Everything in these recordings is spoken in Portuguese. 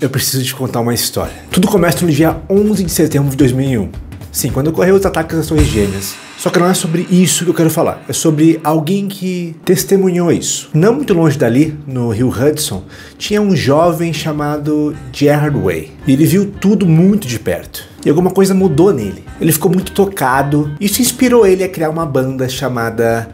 Eu preciso te contar uma história. Tudo começa no dia 11 de setembro de 2001. Sim, quando ocorreu os ataques às Torres Gêmeas. Só que não é sobre isso que eu quero falar. É sobre alguém que testemunhou isso. Não muito longe dali, no rio Hudson, tinha um jovem chamado Gerard Way. E ele viu tudo muito de perto. E alguma coisa mudou nele. Ele ficou muito tocado. Isso inspirou ele a criar uma banda chamada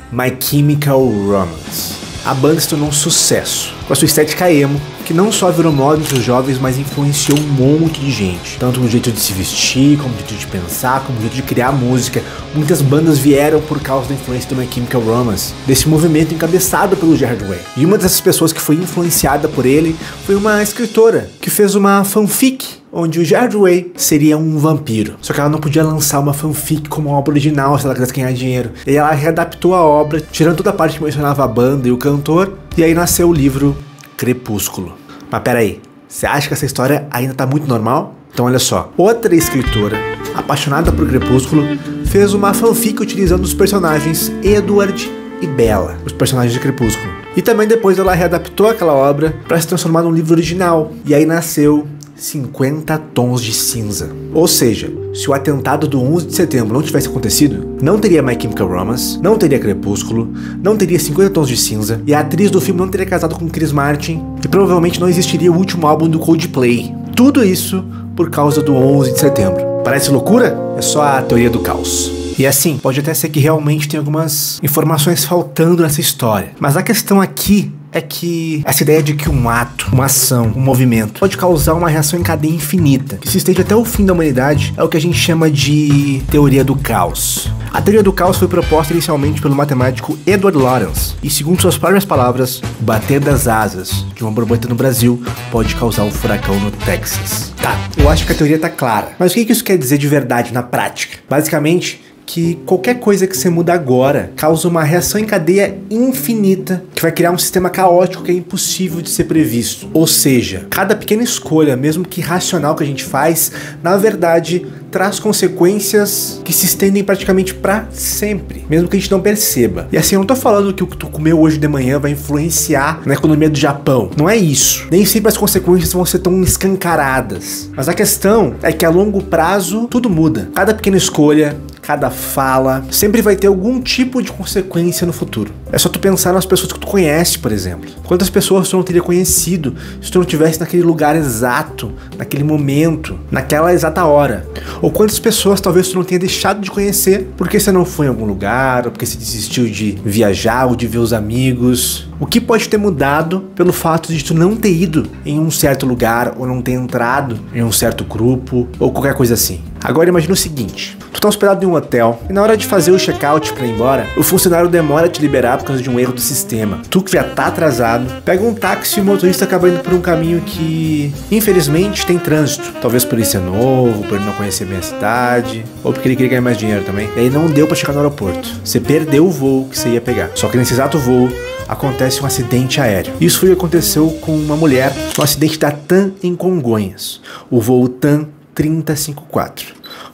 My Chemical Romance. A banda se tornou um sucesso, com a sua estética emo, que não só virou moda entre os jovens, mas influenciou um monte de gente. Tanto no jeito de se vestir, como no jeito de pensar, como no jeito de criar música. Muitas bandas vieram por causa da influência do My Chemical Romance, desse movimento encabeçado pelo Gerard Way. E uma dessas pessoas que foi influenciada por ele foi uma escritora, que fez uma fanfic, onde o Gerard Way seria um vampiro. Só que ela não podia lançar uma fanfic como uma obra original se ela quisesse ganhar dinheiro. E aí ela readaptou a obra, tirando toda a parte que mencionava a banda e o cantor, e aí nasceu o livro Crepúsculo. Mas peraí, você acha que essa história ainda tá muito normal? Então olha só, outra escritora, apaixonada por Crepúsculo, fez uma fanfic utilizando os personagens Edward e Bella, os personagens de Crepúsculo. E também depois ela readaptou aquela obra para se transformar num livro original. E aí nasceu 50 Tons de Cinza. Ou seja, se o atentado do 11 de setembro não tivesse acontecido, não teria My Chemical Romance, não teria Crepúsculo, não teria 50 Tons de Cinza, e a atriz do filme não teria casado com Chris Martin, e provavelmente não existiria o último álbum do Coldplay. Tudo isso por causa do 11 de setembro. Parece loucura? É só a teoria do caos. E assim, pode até ser que realmente tem algumas informações faltando nessa história. Mas a questão aqui é que essa ideia de que um ato, uma ação, um movimento pode causar uma reação em cadeia infinita, que se estende até o fim da humanidade, é o que a gente chama de teoria do caos. A teoria do caos foi proposta inicialmente pelo matemático Edward Lorenz, e segundo suas próprias palavras, o bater das asas de uma borboleta no Brasil pode causar um furacão no Texas. Tá, eu acho que a teoria tá clara, mas o que isso quer dizer de verdade na prática? Basicamente, que qualquer coisa que você muda agora causa uma reação em cadeia infinita que vai criar um sistema caótico que é impossível de ser previsto. Ou seja, cada pequena escolha, mesmo que racional que a gente faz, na verdade traz consequências que se estendem praticamente para sempre, mesmo que a gente não perceba. E assim, eu não tô falando que o que tu comeu hoje de manhã vai influenciar na economia do Japão. Não é isso. Nem sempre as consequências vão ser tão escancaradas. Mas a questão é que a longo prazo tudo muda. Cada pequena escolha, cada fala, sempre vai ter algum tipo de consequência no futuro. É só tu pensar nas pessoas que tu conhece, por exemplo. Quantas pessoas tu não teria conhecido se tu não estivesse naquele lugar exato, naquele momento, naquela exata hora? Ou quantas pessoas talvez tu não tenha deixado de conhecer porque você não foi em algum lugar, ou porque você desistiu de viajar ou de ver os amigos. O que pode ter mudado pelo fato de tu não ter ido em um certo lugar, ou não ter entrado em um certo grupo, ou qualquer coisa assim. Agora imagina o seguinte, tu tá hospedado em um hotel, e na hora de fazer o check-out pra ir embora, o funcionário demora a te liberar por causa de um erro do sistema. Tu que já tá atrasado, pega um táxi e o motorista acaba indo por um caminho que, infelizmente, tem trânsito. Talvez por ele ser novo, por ele não conhecer bem a cidade, ou porque ele queria ganhar mais dinheiro também. E aí não deu pra chegar no aeroporto. Você perdeu o voo que você ia pegar. Só que nesse exato voo, acontece um acidente aéreo. Isso foi o que aconteceu com uma mulher no acidente da TAM em Congonhas, o voo TAM 3054.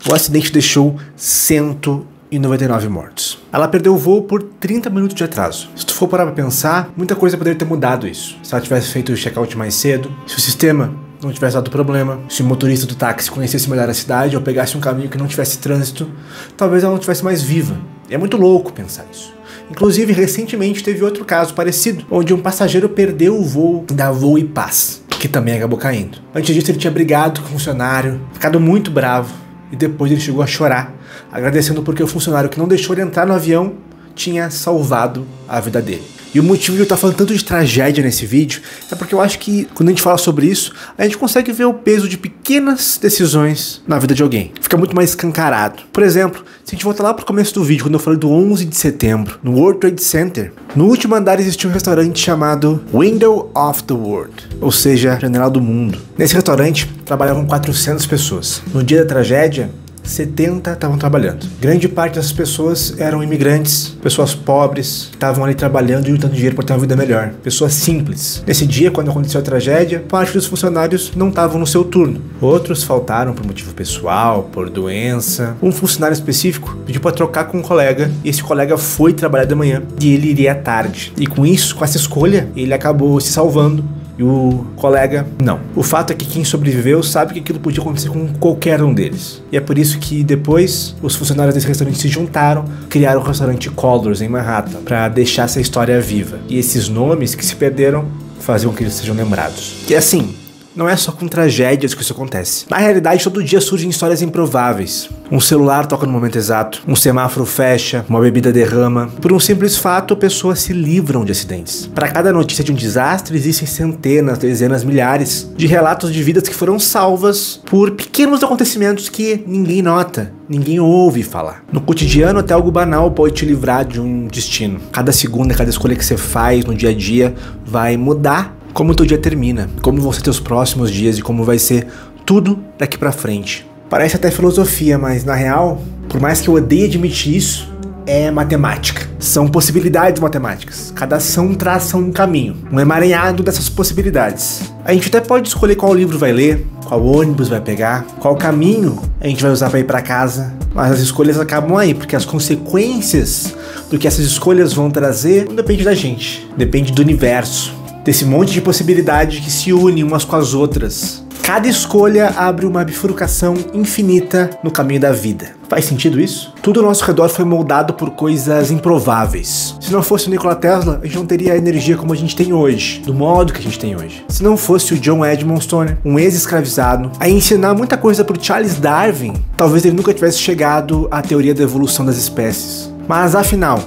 O acidente deixou 199 mortos. Ela perdeu o voo por 30 minutos de atraso. Se tu for parar pra pensar, muita coisa poderia ter mudado isso. Se ela tivesse feito o check-out mais cedo, se o sistema não tivesse dado problema, se o motorista do táxi conhecesse melhor a cidade ou pegasse um caminho que não tivesse trânsito, talvez ela não estivesse mais viva. E é muito louco pensar isso. Inclusive, recentemente teve outro caso parecido, onde um passageiro perdeu o voo da Voo e Paz, que também acabou caindo. Antes disso, ele tinha brigado com o funcionário, ficado muito bravo, e depois ele chegou a chorar, agradecendo porque o funcionário que não deixou ele entrar no avião tinha salvado a vida dele. E o motivo de eu estar falando tanto de tragédia nesse vídeo é porque eu acho que quando a gente fala sobre isso, a gente consegue ver o peso de pequenas decisões na vida de alguém. Fica muito mais escancarado. Por exemplo, se a gente voltar lá pro começo do vídeo, quando eu falei do 11 de setembro, no World Trade Center, no último andar existia um restaurante chamado Window of the World, ou seja, Janela do Mundo. Nesse restaurante trabalhavam 400 pessoas. No dia da tragédia, 70 estavam trabalhando. Grande parte dessas pessoas eram imigrantes, pessoas pobres, que estavam ali trabalhando e lutando dinheiro para ter uma vida melhor. Pessoas simples. Nesse dia, quando aconteceu a tragédia, parte dos funcionários não estavam no seu turno. Outros faltaram por motivo pessoal, por doença. Um funcionário específico pediu para trocar com um colega, e esse colega foi trabalhar de manhã e ele iria à tarde. E com isso, com essa escolha, ele acabou se salvando. E E o colega, não. O fato é que quem sobreviveu sabe que aquilo podia acontecer com qualquer um deles. E é por isso que depois os funcionários desse restaurante se juntaram, criaram o restaurante Colors em Manhattan, para deixar essa história viva. E esses nomes que se perderam faziam com que eles sejam lembrados. E assim, não é só com tragédias que isso acontece. Na realidade, todo dia surgem histórias improváveis. Um celular toca no momento exato, um semáforo fecha, uma bebida derrama. Por um simples fato, pessoas se livram de acidentes. Para cada notícia de um desastre, existem centenas, dezenas, milhares de relatos de vidas que foram salvas por pequenos acontecimentos que ninguém nota, ninguém ouve falar. No cotidiano, até algo banal pode te livrar de um destino. Cada segunda, cada escolha que você faz no dia a dia vai mudar como o teu dia termina, como vão ser teus próximos dias e como vai ser tudo daqui pra frente. Parece até filosofia, mas na real, por mais que eu odeie admitir isso, é matemática. São possibilidades matemáticas. Cada ação traça um caminho, um emaranhado dessas possibilidades. A gente até pode escolher qual livro vai ler, qual ônibus vai pegar, qual caminho a gente vai usar para ir para casa, mas as escolhas acabam aí, porque as consequências do que essas escolhas vão trazer não depende da gente, depende do universo, desse monte de possibilidades que se unem umas com as outras. Cada escolha abre uma bifurcação infinita no caminho da vida. Faz sentido isso? Tudo ao nosso redor foi moldado por coisas improváveis. Se não fosse o Nikola Tesla, a gente não teria a energia como a gente tem hoje, do modo que a gente tem hoje. Se não fosse o John Edmond Stone, um ex-escravizado, a ensinar muita coisa pro Charles Darwin, talvez ele nunca tivesse chegado à teoria da evolução das espécies. Mas afinal,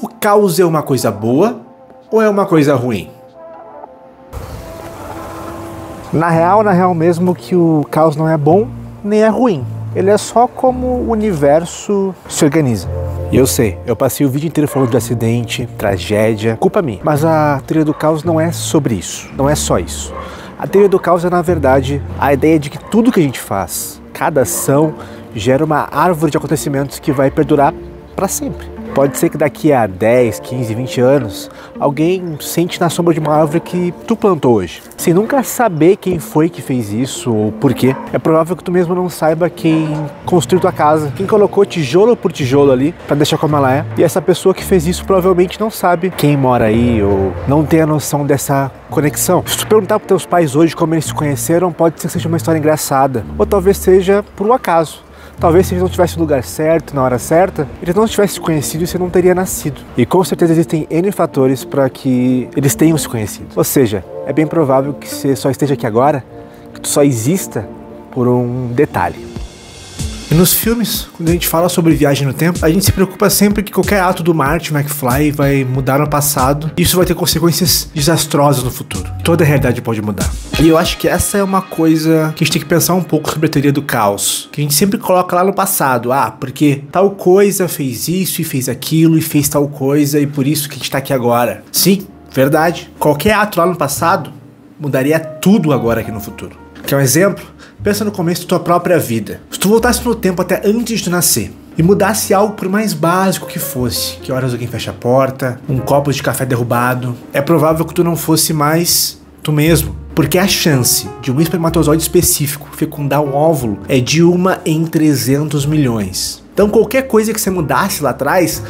o caos é uma coisa boa ou é uma coisa ruim? Na real mesmo que o caos não é bom nem é ruim. Ele é só como o universo se organiza. E eu sei, eu passei o vídeo inteiro falando de acidente, tragédia, culpa minha. Mas a teoria do caos não é sobre isso, não é só isso. A teoria do caos é, na verdade, a ideia de que tudo que a gente faz, cada ação, gera uma árvore de acontecimentos que vai perdurar para sempre. Pode ser que daqui a 10, 15, 20 anos, alguém sente na sombra de uma árvore que tu plantou hoje. Sem nunca saber quem foi que fez isso ou por quê. É provável que tu mesmo não saiba quem construiu tua casa, quem colocou tijolo por tijolo ali pra deixar como ela é. E essa pessoa que fez isso provavelmente não sabe quem mora aí ou não tem a noção dessa conexão. Se tu perguntar pros teus pais hoje como eles se conheceram, pode ser que seja uma história engraçada. Ou talvez seja por um acaso. Talvez se eles não tivessem no lugar certo, na hora certa, eles não tivessem se conhecido e você não teria nascido. E com certeza existem N fatores para que eles tenham se conhecido. Ou seja, é bem provável que você só esteja aqui agora, que tu só exista por um detalhe. E nos filmes, quando a gente fala sobre viagem no tempo, a gente se preocupa sempre que qualquer ato do Marty McFly vai mudar no passado e isso vai ter consequências desastrosas no futuro. Toda a realidade pode mudar. E eu acho que essa é uma coisa que a gente tem que pensar um pouco sobre a teoria do caos. Que a gente sempre coloca lá no passado. Ah, porque tal coisa fez isso e fez aquilo e fez tal coisa e por isso que a gente tá aqui agora. Sim, verdade. Qualquer ato lá no passado mudaria tudo agora aqui no futuro. Quer um exemplo? Pensa no começo da tua própria vida. Se tu voltasse no tempo até antes de tu nascer e mudasse algo por mais básico que fosse, que horas alguém fecha a porta, um copo de café derrubado, é provável que tu não fosse mais tu mesmo. Porque a chance de um espermatozoide específico fecundar um óvulo é de 1 em 300 milhões. Então qualquer coisa que você mudasse lá atrás,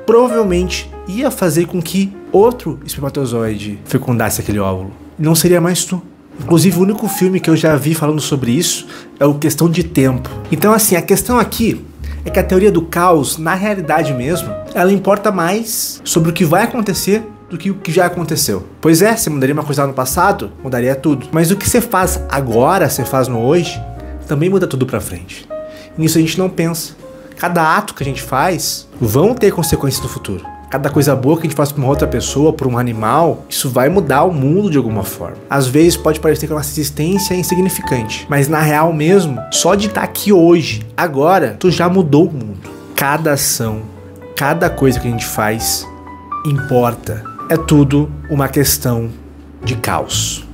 provavelmente ia fazer com que outro espermatozoide fecundasse aquele óvulo. Não seria mais tu. Inclusive, o único filme que eu já vi falando sobre isso é o Questão de Tempo. Então, assim, a questão aqui é que a teoria do caos, na realidade mesmo, ela importa mais sobre o que vai acontecer do que o que já aconteceu. Pois é, você mudaria uma coisa lá no passado, mudaria tudo. Mas o que você faz agora, você faz no hoje, também muda tudo pra frente. E nisso a gente não pensa. Cada ato que a gente faz vão ter consequências no futuro. Cada coisa boa que a gente faz pra uma outra pessoa, pra um animal, isso vai mudar o mundo de alguma forma. Às vezes pode parecer que a nossa existência é insignificante, mas na real mesmo, só de estar aqui hoje, agora, tu já mudou o mundo. Cada ação, cada coisa que a gente faz, importa. É tudo uma questão de caos.